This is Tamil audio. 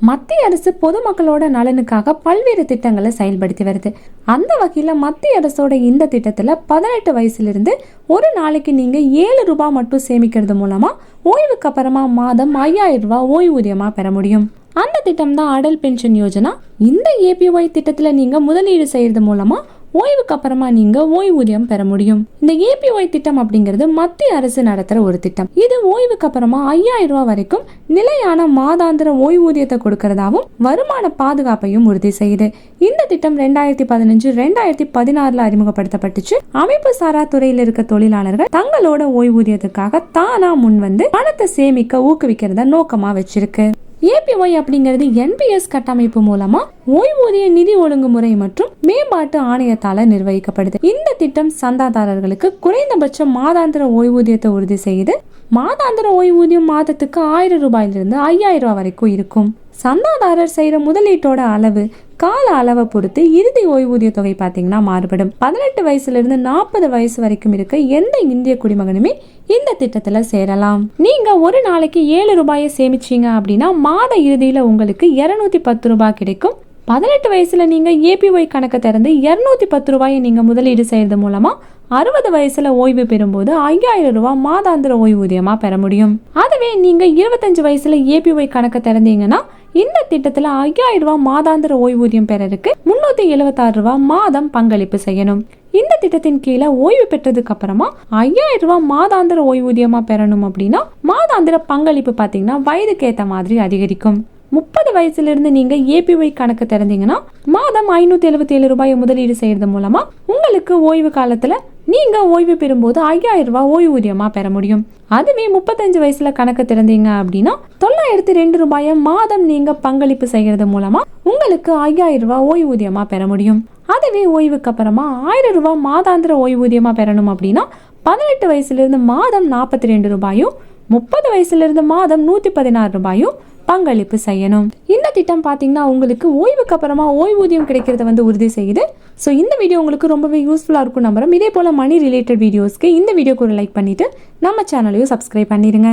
மத்திய அரசு பொதுமக்களோட நலனுக்காக பல்வேறு திட்டங்களை செயல்படுத்தி வருது. அந்த வகையில மத்திய அரசோட இந்த திட்டத்துல 18 வயசுல ஒரு நாளைக்கு நீங்க 7 ரூபாய் மட்டும் சேமிக்கிறது மூலமா ஓய்வுக்கு அப்புறமா மாதம் 5000 ரூபாய் ஓய்வூதியமா பெற முடியும். அந்த திட்டம் தான் அடல் பென்ஷன் யோஜனா. இந்த ஏபிஒய் திட்டத்துல நீங்க முதலீடு செய்யறது மூலமா ஓய்வுக்கு அப்புறமா நீங்க ஓய்வூதியம் பெற முடியும். இந்த ஏபிஒய் திட்டம் அப்படிங்கிறது மத்திய அரசு நடத்துற ஒரு திட்டம். இது ஓய்வுக்கு அப்புறமா 5000 ரூபாய் வரைக்கும் நிலையான மாதாந்திர ஓய்வூதியத்தை கொடுக்கறதாவும் வருமான பாதுகாப்பையும் உறுதி செய்யுது. இந்த திட்டம் 2015-2016 அறிமுகப்படுத்தப்பட்டுச்சு. அமைப்பு சாரா துறையில் இருக்க தொழிலாளர்கள் தங்களோட ஓய்வூதியத்துக்காக தானா முன் வந்து பணத்தை சேமிக்க ஊக்குவிக்கிறத நோக்கமா வச்சிருக்கு. ஏபிஒய் அப்படிங்கிறது என்பிஎஸ் கட்டமைப்பு மூலமா ஓய்வூதிய நிதி ஒழுங்குமுறை மற்றும் மேம்பாட்டு ஆணையத்தால நிர்வகிக்கப்படுது. இந்த திட்டம் சந்தாதாரர்களுக்கு குறைந்தபட்ச மாதாந்திர ஓய்வூதியத்தை உறுதி செய்யுது. மாதாந்திர ஓய்வூதியம் மாதத்துக்கு 1000 ரூபாயிலிருந்து 5000 ரூபாய் வரைக்கும் இருக்கும். சந்தாதாரர் செய்யற முதலீட்டோட அளவு கால அளவை பொறுத்து இறுதி ஓய்வூதிய தொகை பாத்தீங்கன்னா மாறுபடும். 18 வயசுல இருந்து 40 வயசு வரைக்கும் இருக்க எந்த இந்திய குடிமகனுமே இந்த திட்டத்துல சேரலாம். நீங்க ஒரு நாளைக்கு 7 ரூபாயை சேமிச்சீங்க அப்படின்னா மாத இறுதியில உங்களுக்கு 210 ரூபாய் கிடைக்கும். 18 வயசுல நீங்க ஏபிஒய் கணக்கு திறந்து 210 ரூபாயை நீங்க முதலீடு செய்யறது மூலமா 60 வயசுல ஓய்வு பெறும்போது 5000 ரூபாய் மாதாந்திர ஓய்வூதியமா பெற முடியும். அதுவே நீங்க 25 வயசுல ஏபிஒய் கணக்கு திறந்தீங்கன்னா இந்த திட்டத்துல 5000 ரூபாய் மாதாந்திர ஓய்வூதியம் பெறறதுக்கு 376 ரூபாய் மாதம் பங்களிப்பு செய்யணும். இந்த திட்டத்தின் கீழே ஓய்வு பெற்றதுக்கு அப்புறமா 5000 ரூபாய் மாதாந்திர ஓய்வூதியமா பெறணும் அப்படின்னா மாதாந்திர பங்களிப்பு பாத்தீங்கன்னா வயதுக்கு ஏத்த மாதிரி அதிகரிக்கும். 30 வயசுல இருந்து நீங்க ஏபிஒய் கணக்கு திறந்தீங்கன்னா மாதம் 577 ரூபாயை முதலீடு செய்யறது மூலமா உங்களுக்கு ஓய்வு காலத்துல நீங்க ஓய்வு பெறும்போது 5000 ரூபாய் ஓய்வூதியமா பெற முடியும். அதுவே 35 வயசுல கணக்கு திறந்தீங்க அப்படின்னா 902 ரூபாயை மாதம் நீங்க பங்களிப்பு செய்யறது மூலமா உங்களுக்கு 5000 ரூபாய் ஓய்வூதியமா பெற முடியும். அதுவே ஓய்வுக்கு அப்புறமா 1000 ரூபாய் மாதாந்திர ஓய்வூதியமா பெறணும் அப்படின்னா 18 வயசுல இருந்து மாதம் 42 ரூபாயும் 30 வயசுல இருந்து மாதம் 116 ரூபாயும் பங்களிப்பு செய்யணும். இந்த திட்டம் பாத்தீங்கன்னா உங்களுக்கு ஓய்வுக்கு அப்புறமா ஓய்வூதியம் கிடைக்கிறத உறுதி செய்யுது. ஸோ இந்த வீடியோ உங்களுக்கு ரொம்பவே யூஸ்ஃபுல்லா இருக்கும் நம்புறோம். இதே போல மணி ரிலேட்டட் வீடியோஸ்க்கு இந்த வீடியோக்கு ஒரு லைக் பண்ணிட்டு நம்ம சேனலையும் சப்ஸ்கிரைப் பண்ணிடுங்க.